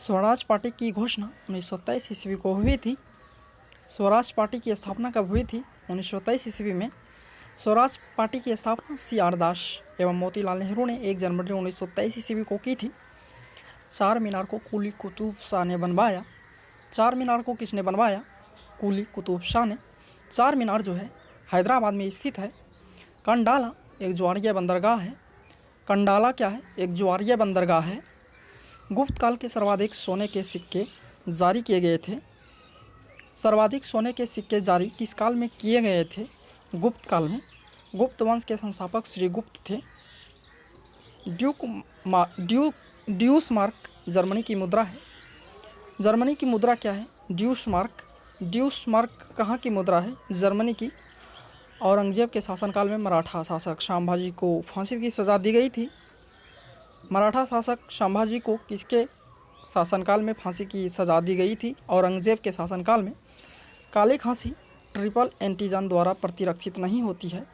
Swaraj party की घोषणा 1927 ईस्वी को हुई थी। स्वराज पार्टी की स्थापना कब हुई थी? 1923 ईस्वी में। स्वराज पार्टी की स्थापना C.R. दास एवं मोतीलाल नेहरू ने 1 जनवरी 1923 ईस्वी को की थी। चार मीनार को कुली कुतुब शाह ने बनवाया। चार मीनार को किसने बनवाया? कुली कुतुब शाह ने। चार मीनार जो है हैदराबाद में स्थित है। कंडाला एक ज्वारीय बंदरगाह है। कंडाला क्या है? एक ज्वारीय बंदरगाह है। गुप्त काल के सर्वाधिक सोने के सिक्के जारी किए गए थे। सर्वाधिक सोने के सिक्के जारी किस काल में किए गए थे? गुप्त काल में। गुप्त वंश के संस्थापक श्री गुप्त थे। ड्यूस मार्क जर्मनी की मुद्रा है। जर्मनी की मुद्रा क्या है? ड्यूस मार्क। ड्यूस मार्क कहाँ की मुद्रा है? जर्मनी की। औरंगजेब के शासनकाल में मराठा शासक संभाजी को फांसी की सज़ा दी गई थी। मराठा शासक संभाजी को किसके शासनकाल में फांसी की सज़ा दी गई थी? औरंगजेब के शासनकाल में। काली खांसी ट्रिपल एंटीजन द्वारा प्रतिरक्षित नहीं होती है।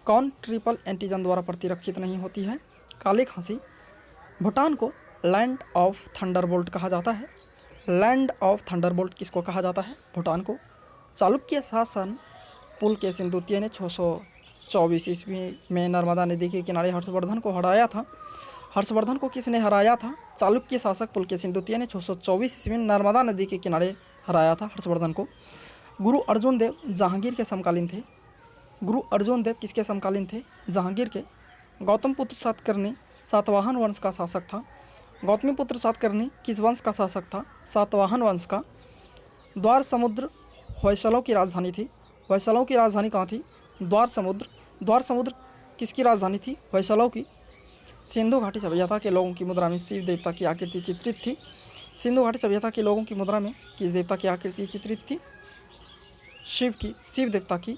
कौन ट्रिपल एंटीजन द्वारा प्रतिरक्षित नहीं होती है? काली खांसी। भूटान को लैंड ऑफ थंडरबोल्ट कहा जाता है। लैंड ऑफ थंडरबोल्ट किसको कहा जाता है? भूटान को। चालुक्य शासन पुलकेशिन द्वितीय ने 624 ईस्वी में नर्मदा नदी के किनारे हर्षवर्धन को हराया था। हर्षवर्धन को किसने हराया था? चालुक्य शासक पुलकेशिन द्वितीय ने 624 ईस्वी में नर्मदा नदी के किनारे हराया था हर्षवर्धन को। गुरु अर्जुन देव जहांगीर के समकालीन थे। गुरु अर्जुन देव किसके समकालीन थे? जहांगीर के। गौतम पुत्र सातकर्णी सातवाहन वंश का शासक था। गौतमी पुत्र सातकर्णी किस वंश का शासक था? सातवाहन वंश का। द्वार समुद्र होयसलों की राजधानी थी। होयसलों की राजधानी कहाँ थी? द्वार समुद्र। द्वार समुद्र किसकी राजधानी थी? होयसलों की। सिंधु घाटी सभ्यता के लोगों की मुद्रा में शिव देवता की आकृति चित्रित थी। सिंधु घाटी सभ्यता के लोगों की मुद्रा में किस देवता की आकृति चित्रित थी? शिव की, शिव देवता की।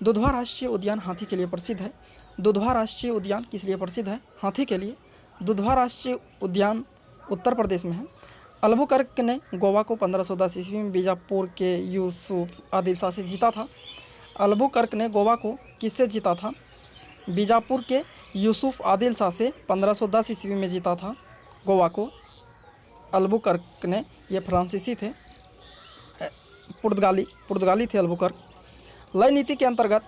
दुधवा राष्ट्रीय उद्यान हाथी के लिए प्रसिद्ध है। दुधवा राष्ट्रीय उद्यान किस लिए प्रसिद्ध है? हाथी के लिए। दुधवा राष्ट्रीय उद्यान उत्तर प्रदेश में है। अल्बुकर्क ने गोवा को 1510 ईस्वी में बीजापुर के यूसुफ आदिल शाह से जीता था। अल्बुकर्क ने गोवा को किससे जीता था? बीजापुर के यूसुफ आदिल शाह से 1510 ईस्वी में जीता था गोवा को। अल्बुकर्क ने, ये फ्रांसीसी थे, पुर्तगाली थे अल्बुकर्क। लय नीति के अंतर्गत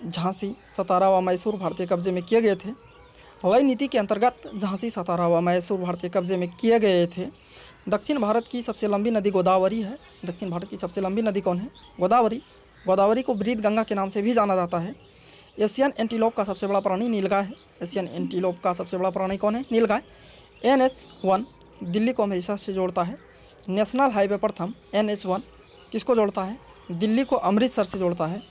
झांसी, सतारा व मैसूर भारतीय कब्जे में किए गए थे। लय नीति के अंतर्गत झांसी, सतारा व मैसूर भारतीय कब्जे में किए गए थे। दक्षिण भारत की सबसे लंबी नदी गोदावरी है। दक्षिण भारत की सबसे लंबी नदी कौन है? गोदावरी। गोदावरी को ब्रीद गंगा के नाम से भी जाना जाता है। एशियन एंटीलोप का सबसे बड़ा प्राणी नीलगाय है। एशियन एंटीलोप का सबसे बड़ा प्राणी कौन है? नीलगाय। NH1 दिल्ली को अमृतसर से जोड़ता है। नेशनल हाईवे प्रथम NH1 किसको जोड़ता है? दिल्ली को अमृतसर से जोड़ता है।